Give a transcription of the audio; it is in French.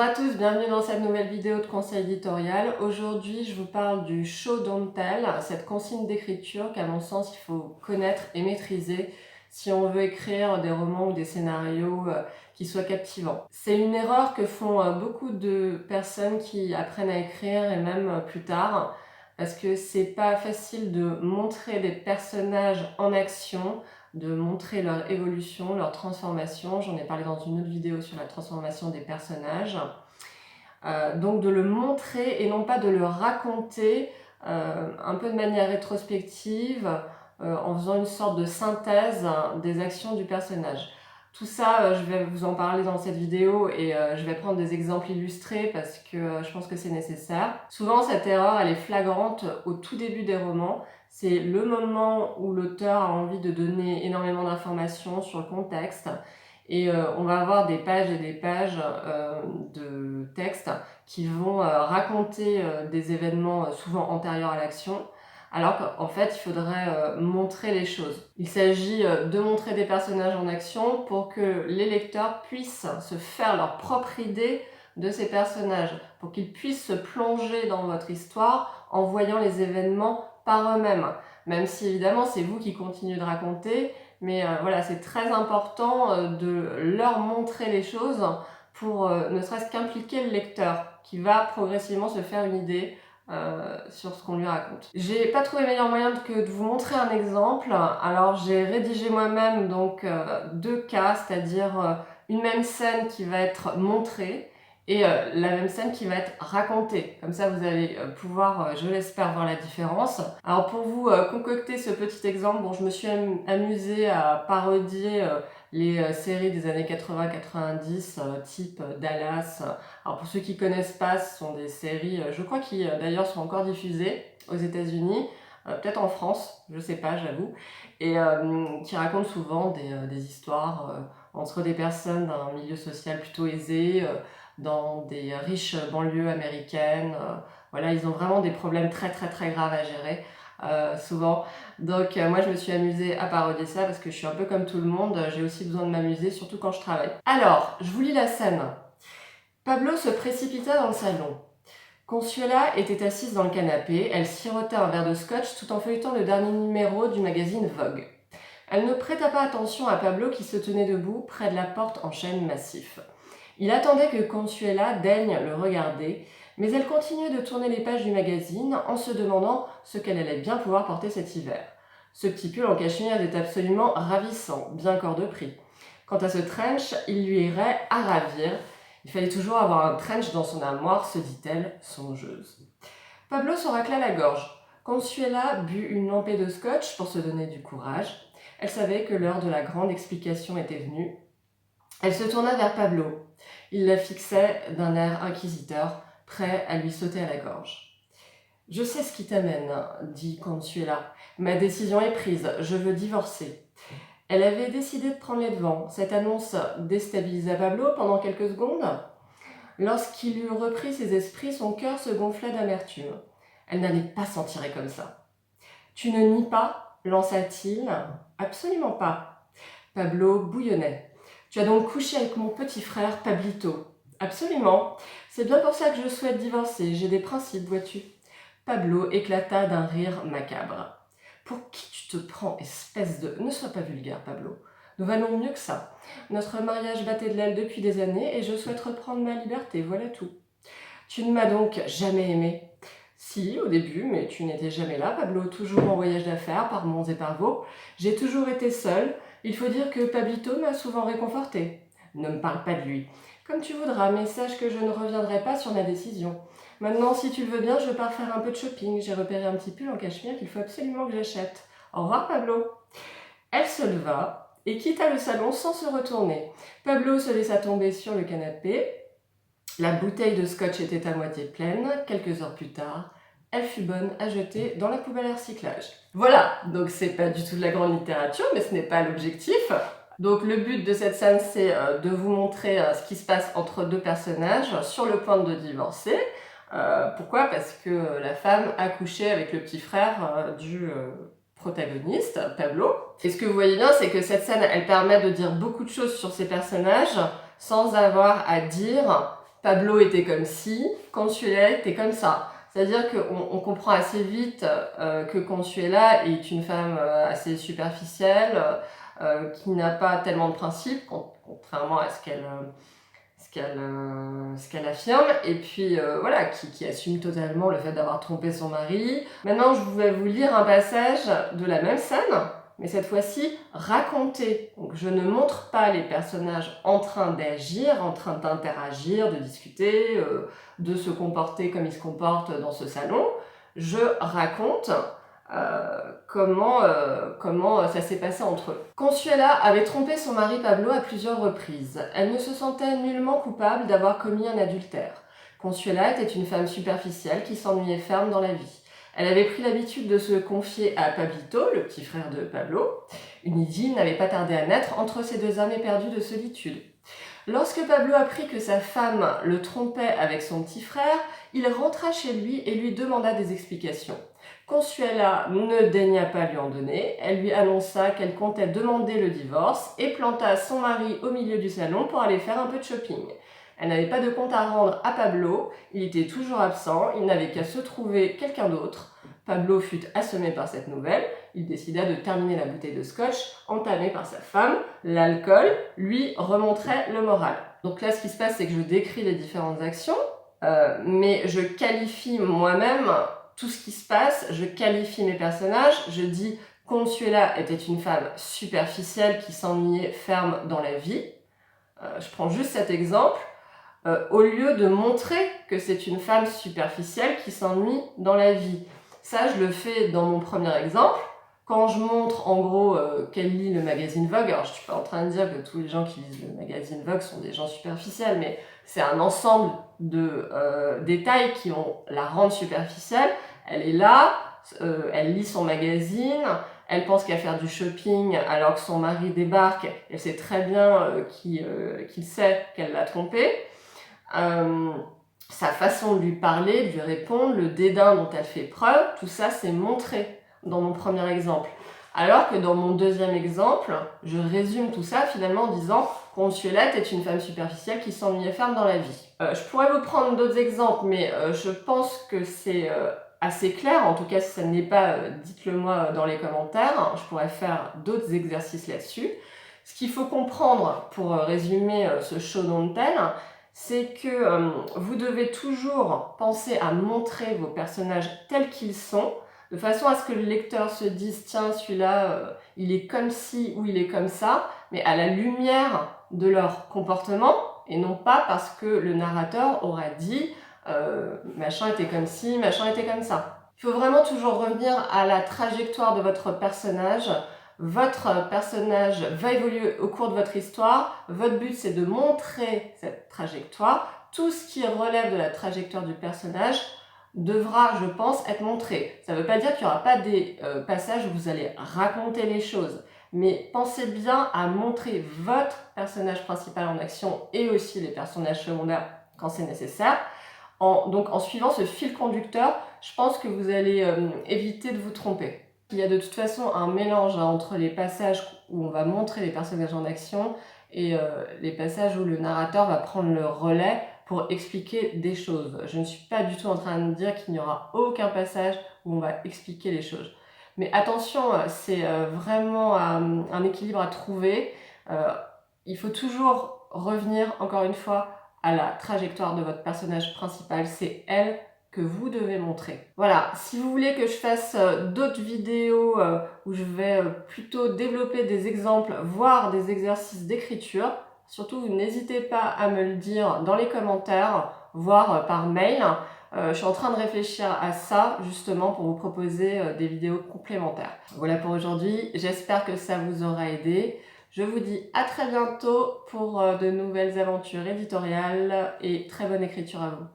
Bonjour à tous, bienvenue dans cette nouvelle vidéo de conseil éditorial. Aujourd'hui, je vous parle du show don't tell, cette consigne d'écriture qu'à mon sens, il faut connaître et maîtriser si on veut écrire des romans ou des scénarios qui soient captivants. C'est une erreur que font beaucoup de personnes qui apprennent à écrire et même plus tard, parce que c'est pas facile de montrer des personnages en action, de montrer leur évolution, leur transformation. J'en ai parlé dans une autre vidéo sur la transformation des personnages. Donc de le montrer et non pas de le raconter un peu de manière rétrospective, en faisant une sorte de synthèse des actions du personnage. Tout ça, je vais vous en parler dans cette vidéo et je vais prendre des exemples illustrés parce que je pense que c'est nécessaire. Souvent, cette erreur, elle est flagrante au tout début des romans. C'est le moment où l'auteur a envie de donner énormément d'informations sur le contexte et on va avoir des pages et des pages de texte qui vont raconter des événements souvent antérieurs à l'action, alors qu'en fait, il faudrait montrer les choses. Il s'agit de montrer des personnages en action pour que les lecteurs puissent se faire leur propre idée de ces personnages, pour qu'ils puissent se plonger dans votre histoire en voyant les événements par eux-mêmes. Même si évidemment c'est vous qui continuez de raconter, mais voilà, c'est très important de leur montrer les choses pour ne serait-ce qu'impliquer le lecteur qui va progressivement se faire une idée sur ce qu'on lui raconte. J'ai pas trouvé meilleur moyen que de vous montrer un exemple. Alors j'ai rédigé moi-même donc deux cas, c'est-à-dire une même scène qui va être montrée et la même scène qui va être racontée. Comme ça, vous allez pouvoir, je l'espère, voir la différence. Alors pour vous concocter ce petit exemple, bon, je me suis amusée à parodier les séries des années 80-90, type Dallas. Alors pour ceux qui connaissent pas, ce sont des séries, je crois qui d'ailleurs sont encore diffusées aux États-Unis, peut-être en France, je sais pas, j'avoue, et qui racontent souvent des histoires entre des personnes d'un milieu social plutôt aisé, dans des riches banlieues américaines. Voilà, ils ont vraiment des problèmes très graves à gérer, souvent. Donc moi je me suis amusée à parodier ça parce que je suis un peu comme tout le monde, j'ai aussi besoin de m'amuser, surtout quand je travaille. Alors, je vous lis la scène. Pablo se précipita dans le salon. Consuela était assise dans le canapé, elle sirotait un verre de scotch tout en feuilletant le dernier numéro du magazine Vogue. Elle ne prêta pas attention à Pablo qui se tenait debout près de la porte en chêne massif. Il attendait que Consuela daigne le regarder, mais elle continuait de tourner les pages du magazine en se demandant ce qu'elle allait bien pouvoir porter cet hiver. Ce petit pull en cachemire était absolument ravissant, bien qu'hors de prix. Quant à ce trench, il lui irait à ravir. Il fallait toujours avoir un trench dans son armoire, se dit-elle, songeuse. Pablo se racla la gorge. Consuela but une lampée de scotch pour se donner du courage. Elle savait que l'heure de la grande explication était venue. Elle se tourna vers Pablo. Il la fixait d'un air inquisiteur, prêt à lui sauter à la gorge. « Je sais ce qui t'amène, dit Consuela. Ma décision est prise, je veux divorcer. » Elle avait décidé de prendre les devants. Cette annonce déstabilisa Pablo pendant quelques secondes. Lorsqu'il eut repris ses esprits, son cœur se gonflait d'amertume. Elle n'allait pas s'en tirer comme ça. « Tu ne nies pas ?» lança-t-il. « Absolument pas. » Pablo bouillonnait. « Tu as donc couché avec mon petit frère Pablito. »« Absolument. C'est bien pour ça que je souhaite divorcer. J'ai des principes, vois-tu. » Pablo éclata d'un rire macabre. « Pour qui tu te prends, espèce de... » « Ne sois pas vulgaire, Pablo. Nous valons mieux que ça. Notre mariage battait de l'aile depuis des années et je souhaite reprendre ma liberté, voilà tout. Tu ne m'as donc jamais aimé. » « Si, au début, mais tu n'étais jamais là, Pablo, toujours en voyage d'affaires, par monts et par vaux. J'ai toujours été seule. Il faut dire que Pablito m'a souvent réconfortée. Ne me parle pas de lui. Comme tu voudras, mais sache que je ne reviendrai pas sur ma décision. Maintenant, si tu le veux bien, je pars faire un peu de shopping. J'ai repéré un petit pull en cachemire qu'il faut absolument que j'achète. Au revoir, Pablo. » Elle se leva et quitta le salon sans se retourner. Pablo se laissa tomber sur le canapé. La bouteille de scotch était à moitié pleine. Quelques heures plus tard, elle fut bonne à jeter dans la poubelle à recyclage. Voilà, donc c'est pas du tout de la grande littérature, mais ce n'est pas l'objectif. Donc le but de cette scène, c'est de vous montrer ce qui se passe entre deux personnages sur le point de divorcer. Pourquoi ? Parce que la femme a couché avec le petit frère du protagoniste, Pablo. Et ce que vous voyez bien, c'est que cette scène, elle permet de dire beaucoup de choses sur ces personnages sans avoir à dire Pablo était comme ci, Consuela était comme ça. C'est-à-dire qu'on comprend assez vite que Consuela est une femme assez superficielle, qui n'a pas tellement de principes, contrairement à ce qu'elle affirme, et puis voilà, qui assume totalement le fait d'avoir trompé son mari. Maintenant, je vais vous lire un passage de la même scène, mais cette fois-ci raconté. Donc je ne montre pas les personnages en train d'agir, en train d'interagir, de discuter, de se comporter comme ils se comportent dans ce salon. Je raconte comment ça s'est passé entre eux. Consuela avait trompé son mari Pablo à plusieurs reprises. Elle ne se sentait nullement coupable d'avoir commis un adultère. Consuela était une femme superficielle qui s'ennuyait ferme dans la vie. Elle avait pris l'habitude de se confier à Pablito, le petit frère de Pablo. Une idylle n'avait pas tardé à naître entre ces deux âmes éperdues de solitude. Lorsque Pablo apprit que sa femme le trompait avec son petit frère, il rentra chez lui et lui demanda des explications. Consuela ne daigna pas lui en donner, elle lui annonça qu'elle comptait demander le divorce et planta son mari au milieu du salon pour aller faire un peu de shopping. Elle n'avait pas de compte à rendre à Pablo, il était toujours absent, il n'avait qu'à se trouver quelqu'un d'autre. Pablo fut assommé par cette nouvelle, il décida de terminer la bouteille de scotch entamée par sa femme. L'alcool lui remonterait le moral. Donc là, ce qui se passe, c'est que je décris les différentes actions, mais je qualifie moi-même tout ce qui se passe, je qualifie mes personnages, je dis Consuela était une femme superficielle qui s'ennuyait ferme dans la vie. Je prends juste cet exemple. Au lieu de montrer que c'est une femme superficielle qui s'ennuie dans la vie. Ça, je le fais dans mon premier exemple. Quand je montre en gros qu'elle lit le magazine Vogue, alors je suis pas en train de dire que tous les gens qui lisent le magazine Vogue sont des gens superficiels, mais c'est un ensemble de détails qui la rendent superficielle. Elle est là, elle lit son magazine, elle pense qu'à faire du shopping alors que son mari débarque, elle sait très bien qu'il sait qu'elle l'a trompée. Sa façon de lui parler, de lui répondre, le dédain dont elle fait preuve, tout ça c'est montré dans mon premier exemple. Alors que dans mon deuxième exemple, je résume tout ça finalement en disant Consuela est une femme superficielle qui s'ennuyait ferme dans la vie. Je pourrais vous prendre d'autres exemples, mais je pense que c'est assez clair. En tout cas, si ça ne l'est pas, dites-le moi dans les commentaires. Je pourrais faire d'autres exercices là-dessus. Ce qu'il faut comprendre pour résumer ce show don't tell, c'est que vous devez toujours penser à montrer vos personnages tels qu'ils sont, de façon à ce que le lecteur se dise « Tiens, celui-là, il est comme ci ou il est comme ça », mais à la lumière de leur comportement, et non pas parce que le narrateur aura dit « Machin était comme ci, machin était comme ça ». Il faut vraiment toujours revenir à la trajectoire de votre personnage. Votre personnage va évoluer au cours de votre histoire. Votre but, c'est de montrer cette trajectoire. Tout ce qui relève de la trajectoire du personnage devra, je pense, être montré. Ça ne veut pas dire qu'il n'y aura pas des passages où vous allez raconter les choses. Mais pensez bien à montrer votre personnage principal en action et aussi les personnages secondaires quand c'est nécessaire. Donc en suivant ce fil conducteur, je pense que vous allez éviter de vous tromper. Il y a de toute façon un mélange entre les passages où on va montrer les personnages en action et les passages où le narrateur va prendre le relais pour expliquer des choses. Je ne suis pas du tout en train de dire qu'il n'y aura aucun passage où on va expliquer les choses. Mais attention, c'est vraiment un équilibre à trouver. Il faut toujours revenir, encore une fois, à la trajectoire de votre personnage principal. C'est elle que vous devez montrer. Voilà, si vous voulez que je fasse d'autres vidéos où je vais plutôt développer des exemples, voire des exercices d'écriture, surtout n'hésitez pas à me le dire dans les commentaires, voire par mail. Je suis en train de réfléchir à ça justement pour vous proposer des vidéos complémentaires. Voilà pour aujourd'hui, j'espère que ça vous aura aidé. Je vous dis à très bientôt pour de nouvelles aventures éditoriales et très bonne écriture à vous.